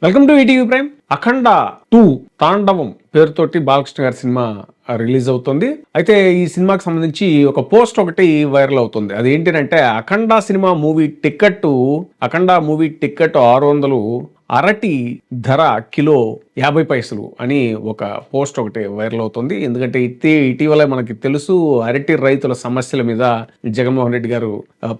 Welcome to ETV prime. Akhanda 2 Thandavam పేరుతోటి బాలకృష్ణ గారి cinema release అవుతుంది. అయితే ఈ సినిమాకి సంబంధించి ఒక పోస్ట్ ఒకటి వైరల్ అవుతుంది. అది ఏంటంటే అఖండ మూవీ టికెట్ 600, అరటి ధర కిలో 50 పైసలు అని ఒక పోస్ట్ ఒకటి వైరల్ అవుతుంది. ఎందుకంటే ఇటీవల మనకి తెలుసు అరటి రైతుల సమస్యల మీద జగన్మోహన్ రెడ్డి గారు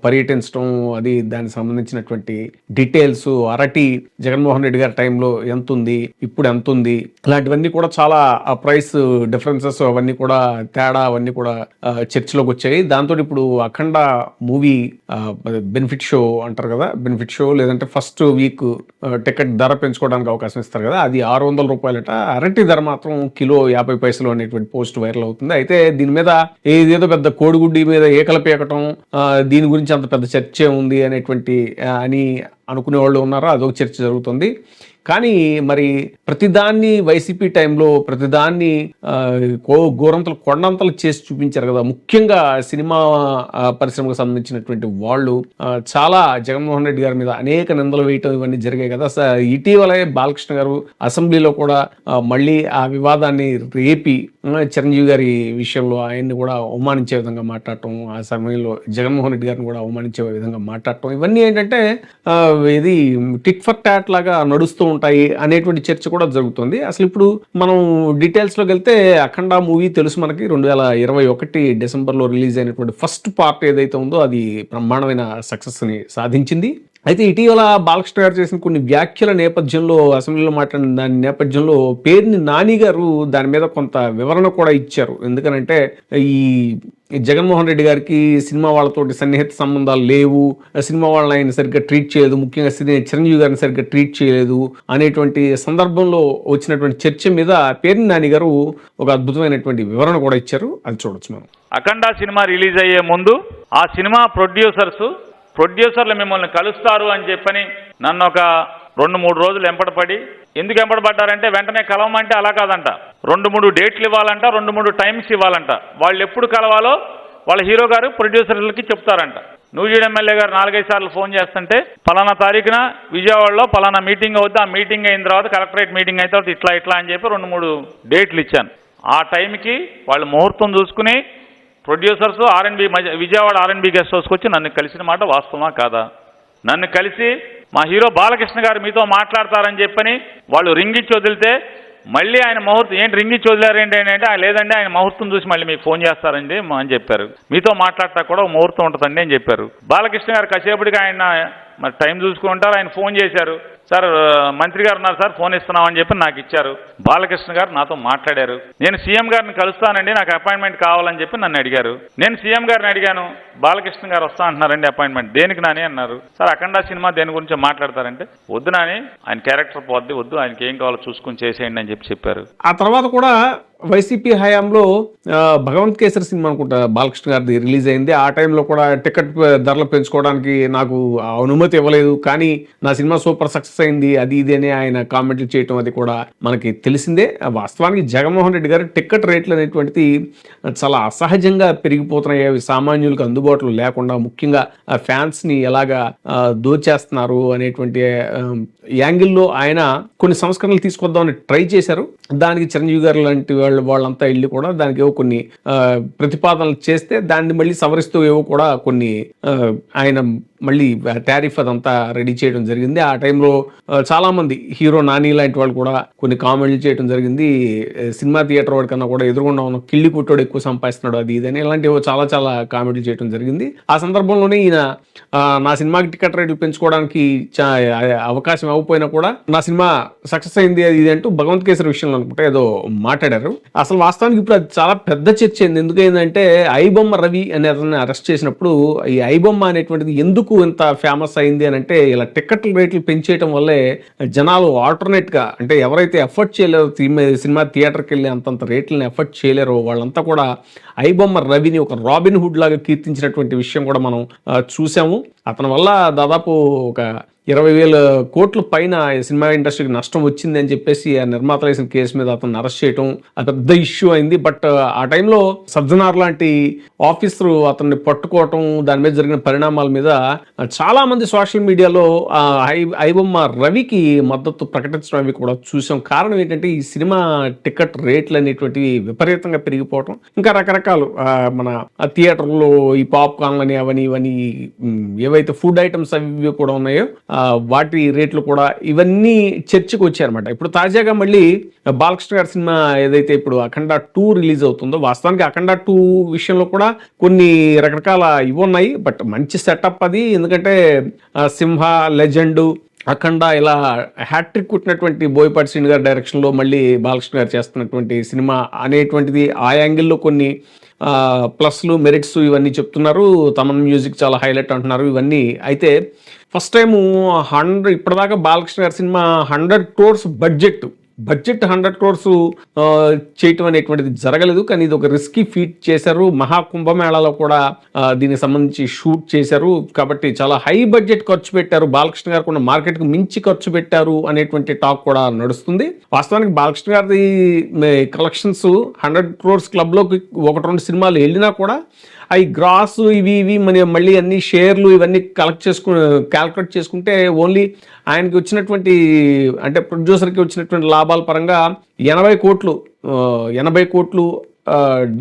పర్యటించడం, అది దానికి సంబంధించినటువంటి డీటెయిల్స్, అరటి జగన్మోహన్ రెడ్డి గారి టైంలో ఎంత ఉంది, ఇప్పుడు ఎంత ఉంది, ఇలాంటివన్నీ కూడా చాలా ప్రైస్ డిఫరెన్సెస్ అవన్నీ కూడా తేడా అవన్నీ కూడా చర్చలోకి వచ్చాయి. దాంతో ఇప్పుడు అఖండ మూవీ బెనిఫిట్ షో అంటారు కదా, బెనిఫిట్ షో లేదంటే ఫస్ట్ వీక్ టికెట్ ధర పెంచుకోవడానికి అవకాశం ఇస్తారు కదా, అది 600 రూపాయలట. అరటి ధర మాత్రం కిలో 50 పైసలు అనేటువంటి పోస్ట్ వైరల్ అవుతుంది. అయితే దీని మీద ఏదేదో పెద్ద కోడిగుడ్డి మీద ఏకల పీకటం, దీని గురించి అంత పెద్ద చర్చ ఉంది అనేటువంటి అని అనుకునే వాళ్ళు ఉన్నారో అదొక చర్చ జరుగుతుంది. కానీ మరి ప్రతిదాన్ని వైసీపీ టైంలో ప్రతిదాన్ని గోరంతలు కొండంతలు చేసి చూపించారు కదా. ముఖ్యంగా సినిమా పరిశ్రమకు సంబంధించినటువంటి వాళ్ళు చాలా జగన్మోహన్ రెడ్డి గారి మీద అనేక నిందలు వేయటం ఇవన్నీ జరిగాయి కదా. ఇటీవలే బాలకృష్ణ గారు అసెంబ్లీలో కూడా మళ్ళీ ఆ వివాదాన్ని రేపి చిరంజీవి గారి విషయంలో ఆయన్ని కూడా అవమానించే విధంగా మాట్లాడటం, ఆ సమయంలో జగన్మోహన్ రెడ్డి గారిని కూడా అవమానించే విధంగా మాట్లాడటం, ఇవన్నీ ఏంటంటే ఇది టిక్ ఫర్ టాట్ లాగా నడుస్తూ ఉంటాయి అనేటువంటి చర్చ కూడా జరుగుతుంది. అసలు ఇప్పుడు మనం డీటెయిల్స్లోకి వెళ్తే అఖండ మూవీ తెలుసు మనకి 2021 డిసెంబర్లో రిలీజ్ అయినటువంటి ఫస్ట్ పార్ట్ ఏదైతే ఉందో అది బ్రహ్మాండమైన సక్సెస్ని సాధించింది. అయితే ఇటీవల బాలకృష్ణ గారు చేసిన కొన్ని వ్యాఖ్యల నేపథ్యంలో, అసెంబ్లీలో మాట్లాడిన దాని నేపథ్యంలో పేర్ని నాని గారు దాని మీద కొంత వివరణ కూడా ఇచ్చారు. ఎందుకనంటే ఈ జగన్మోహన్ రెడ్డి గారికి సినిమా వాళ్ళతోటి సన్నిహిత సంబంధాలు లేవు, సినిమా వాళ్ళని ఆయన సరిగ్గా ట్రీట్ చేయలేదు, ముఖ్యంగా చిరంజీవి గారిని సరిగ్గా ట్రీట్ చేయలేదు అనేటువంటి సందర్భంలో వచ్చినటువంటి చర్చ మీద పేర్ని నాని గారు ఒక అద్భుతమైనటువంటి వివరణ కూడా ఇచ్చారు. అది చూడొచ్చు మనం. అఖండ సినిమా రిలీజ్ అయ్యే ముందు ఆ సినిమా ప్రొడ్యూసర్లు మిమ్మల్ని కలుస్తారు అని చెప్పని నన్ను ఒక 2-3 రోజులు ఎంపడపడి, ఎందుకు ఎంపడబడ్డారంటే వెంటనే కలవమంటే అలా కాదంట, 2-3 డేట్లు ఇవ్వాలంట, 2-3 టైమ్స్ ఇవ్వాలంట. వాళ్ళు ఎప్పుడు కలవాలో వాళ్ళ హీరో గారు ప్రొడ్యూసర్లకి చెప్తారంట. నూజివీడు ఎమ్మెల్యే గారు 4-5 సార్లు ఫోన్ చేస్తుంటే పలానా తారీఖున విజయవాడలో పలానా మీటింగ్ అవుద్ది, ఆ మీటింగ్ అయిన తర్వాత కలెక్టరేట్ మీటింగ్ అయిన తర్వాత ఇట్లా అని చెప్పి 2-3 డేట్లు ఇచ్చాను. ఆ టైంకి వాళ్ళు ముహూర్తం చూసుకుని ప్రొడ్యూసర్స్ విజయవాడ ఆర్ఎన్బి గెస్ట్ హౌస్కి వచ్చి నన్ను కలిసిన మాట వాస్తవమా కాదా? నన్ను కలిసి మా హీరో బాలకృష్ణ గారు మీతో మాట్లాడతారని చెప్పని వాళ్ళు రింగ్ ఇచ్చి వదిలితే మళ్ళీ ఆయన ముహూర్తం, ఏంటి రింగ్ ఇచ్చి వదిలేరు ఏంటి అంటే, లేదండి ఆయన ముహూర్తం చూసి మళ్ళీ మీకు ఫోన్ చేస్తారండి అని చెప్పారు. మీతో మాట్లాడతా కూడా ముహూర్తం ఉంటుందండి అని చెప్పారు. బాలకృష్ణ గారు కాసేపటికి ఆయన మరి టైం చూసుకుని ఉంటారు, ఆయన ఫోన్ చేశారు. సార్ మంత్రి గారు ఉన్నారు సార్, ఫోన్ ఇస్తున్నామని చెప్పి నాకు ఇచ్చారు. బాలకృష్ణ గారు నాతో మాట్లాడారు. నేను సీఎం గారిని కలుస్తానండి, నాకు అపాయింట్మెంట్ కావాలని చెప్పి నన్ను అడిగారు. నేను సీఎం గారిని అడిగాను, బాలకృష్ణ గారు వస్తా అంటున్నారండి, అపాయింట్మెంట్ దేనికి నాని అన్నారు. సార్ అఖండ సినిమా దేని గురించి మాట్లాడతారంటే, వద్దు నాని ఆయన క్యారెక్టర్ పోద్ది, వద్దు ఆయనకి ఏం కావాలో చూసుకుని చేసేయండి అని చెప్పారు. ఆ తర్వాత కూడా వైసీపీ హయాంలో భగవంత్ కేసరి సినిమా అనుకుంటా బాలకృష్ణ గారిది రిలీజ్ అయింది. ఆ టైంలో కూడా టికెట్ ధరలు పెంచుకోవడానికి నాకు అనుమతి ఇవ్వలేదు, కానీ నా సినిమా సూపర్ సక్సెస్ అయింది, అది ఇది అని ఆయన కామెంట్లు చేయటం అది కూడా మనకి తెలిసిందే. వాస్తవానికి జగన్మోహన్ రెడ్డి గారు టికెట్ రేట్లు అనేటువంటిది చాలా అసహజంగా పెరిగిపోతున్నాయి. అవి సామాన్యులకు అందుబాటులో లేకుండా ముఖ్యంగా ఫ్యాన్స్ని ఎలాగా దోచేస్తున్నారు అనేటువంటి యాంగిల్లో ఆయన కొన్ని సంస్కరణలు తీసుకొద్దామని ట్రై చేశారు. దానికి చిరంజీవి గారు లాంటి వాళ్ళంతా వెళ్ళి కూడా దానికి ఏవో కొన్ని ప్రతిపాదనలు చేస్తే దాన్ని మళ్ళీ సవరిస్తూ ఏవో కూడా కొన్ని ఆయన మళ్ళీ టారిఫ్ అదంతా రెడీ చేయడం జరిగింది. ఆ టైంలో చాలామంది హీరో నాని లాంటి వాళ్ళు కూడా కొన్ని కామెంట్లు చేయడం జరిగింది. సినిమా థియేటర్ వాడి కన్నా కూడా ఎదురుగుండా ఉన్న కిళ్ళి కొట్టోడు ఎక్కువ సంపాదిస్తున్నాడు, అది ఇదని ఇలాంటివి చాలా కామెంట్లు చేయడం జరిగింది. ఆ సందర్భంలోనే ఈయన నా సినిమాకి టికెట్ రేట్లు పెంచుకోవడానికి అవకాశం ఇవ్వకపోయినా కూడా నా సినిమా సక్సెస్ అయింది అది ఇది అంటూ భగవంత్ కేసరి విషయంలో అనుకుంటే ఏదో మాట్లాడారు. అసలు వాస్తవానికి ఇప్పుడు అది చాలా పెద్ద చర్చ అయింది. ఎందుకంటే ఐబొమ్మ రవి అనే అతన్ని అరెస్ట్ చేసినప్పుడు ఈ ఐబొమ్మ అనేటువంటిది ఎందుకు ఇంత ఫేమస్ అయింది అని అంటే, ఇలా టికెట్ రేట్లు పెంచేయటం వల్లే జనాలు ఆల్టర్నేట్గా, అంటే ఎవరైతే ఎఫర్ట్ చేయలేరో సినిమా థియేటర్కి వెళ్ళి అంతంత రేట్లను ఎఫర్ట్ చేయలేరో వాళ్ళంతా కూడా ఐబొమ్మ రవిని ఒక రాబిన్ హుడ్ లాగా కీర్తించినటువంటి విషయం కూడా మనం చూసాము. అతని వల్ల దాదాపు ఒక 20,000 కోట్ల పైన ఈ సినిమా ఇండస్ట్రీకి నష్టం వచ్చింది అని చెప్పేసి ఆ నిర్మాతలు వేసిన కేసు మీద అతను అరెస్ట్ చేయడం అది పెద్ద ఇష్యూ అయింది. బట్ ఆ టైంలో సజ్జనార్ లాంటి ఆఫీసర్ అతన్ని పట్టుకోవటం, దాని మీద జరిగిన పరిణామాల మీద చాలా మంది సోషల్ మీడియాలో ఐబొమ్మ రవికి మద్దతు ప్రకటించడం అవి కూడా చూసాం. కారణం ఏంటంటే ఈ సినిమా టికెట్ రేట్లు అనేటువంటివి విపరీతంగా పెరిగిపోవటం, ఇంకా రకరకాలు మన థియేటర్లో ఈ పాప్కార్న్ అని అవని ఇవన్నీ ఏవైతే ఫుడ్ ఐటమ్స్ అవి కూడా ఉన్నాయో వాటి రేట్లు కూడా ఇవన్నీ చర్చకు వచ్చాయన్నమాట. ఇప్పుడు తాజాగా మళ్ళీ బాలకృష్ణ గారి సినిమా ఏదైతే ఇప్పుడు అఖండ 2 రిలీజ్ అవుతుందో, వాస్తవానికి అఖండ 2 విషయంలో కూడా కొన్ని రకరకాల ఇవి ఉన్నాయి. బట్ మంచి సెటప్ అది, ఎందుకంటే సింహ, లెజెండ్, అఖండ ఇలా హ్యాట్రిక్ కొట్టినటువంటి బోయపాటి శ్రీను గారి డైరెక్షన్లో మళ్ళీ బాలకృష్ణ గారు చేస్తున్నటువంటి సినిమా అనేటువంటిది ఆ యాంగిల్లో కొన్ని ప్లస్లు, మెరిట్స్ ఇవన్నీ చెప్తున్నారు. తమన్ మ్యూజిక్ చాలా హైలైట్ అంటున్నారు ఇవన్నీ. అయితే ఫస్ట్ టైము ఇప్పటిదాకా బాలకృష్ణ గారి సినిమా 100 crores బడ్జెట్ 100 crores చేయటం అనేటువంటిది జరగలేదు. కానీ ఇది ఒక రిస్కీ ఫీట్ చేశారు. మహాకుంభమేళాలో కూడా దీనికి సంబంధించి షూట్ చేశారు. కాబట్టి చాలా హై బడ్జెట్ ఖర్చు పెట్టారు. బాలకృష్ణ గారు కూడా మార్కెట్కి మించి ఖర్చు పెట్టారు అనేటువంటి టాక్ కూడా నడుస్తుంది. వాస్తవానికి బాలకృష్ణ గారి కలెక్షన్స్ 100 crores క్లబ్లోకి 1-2 సినిమాలు వెళ్ళినా కూడా అవి గ్రాస్ ఇవి మళ్ళీ అన్ని షేర్లు ఇవన్నీ క్యాల్కులేట్ చేసుకుంటే ఓన్లీ ఆయనకి వచ్చినటువంటి, అంటే ప్రొడ్యూసర్కి వచ్చినటువంటి లాభాల పరంగా 80 కోట్లు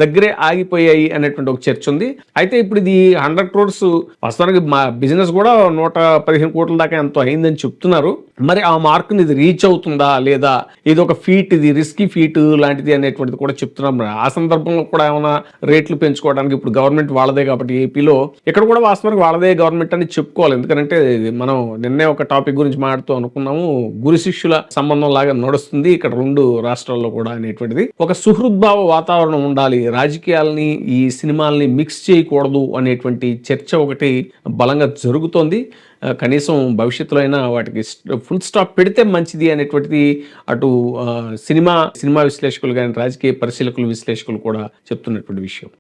దగ్గరే ఆగిపోయాయి అనేటువంటి ఒక చర్చ ఉంది. అయితే ఇప్పుడు ఇది 100 crores వాస్తవానికి మా బిజినెస్ కూడా 115 కోట్ల దాకా ఎంతో అయిందని చెప్తున్నారు. మరి ఆ మార్కుని ఇది రీచ్ అవుతుందా లేదా, ఇది ఒక ఫీట్, ఇది రిస్కీ ఫీట్ లాంటిది అనేటువంటిది కూడా చెప్తున్నాం. ఆ సందర్భంలో కూడా ఏమైనా రేట్లు పెంచుకోవడానికి ఇప్పుడు గవర్నమెంట్ వాళ్ళదే కాబట్టి ఏపీలో ఇక్కడ కూడా వాస్తవానికి వాళ్ళదే గవర్నమెంట్ అని చెప్పుకోవాలి. ఎందుకంటే మనం నిన్నే ఒక టాపిక్ గురించి మాట్లాడుతూ అనుకున్నాము, గురు శిష్యుల సంబంధం లాగా నడుస్తుంది ఇక్కడ 2 రాష్ట్రాల్లో కూడా అనేటువంటిది. ఒక సుహృద్భావ వాతావరణం ఉండాలి, రాజకీయాలని ఈ సినిమాల్ని మిక్స్ చేయకూడదు అనేటువంటి చర్చ ఒకటి బలంగా జరుగుతోంది. కనీసం భవిష్యత్తులో అయినా వాటికి ఫుల్ స్టాప్ పెడితే మంచిది అనేటువంటిది అటు సినిమా విశ్లేషకులు కానీ రాజకీయ పరిశీలకులు, విశ్లేషకులు కూడా చెప్తున్నటువంటి విషయం.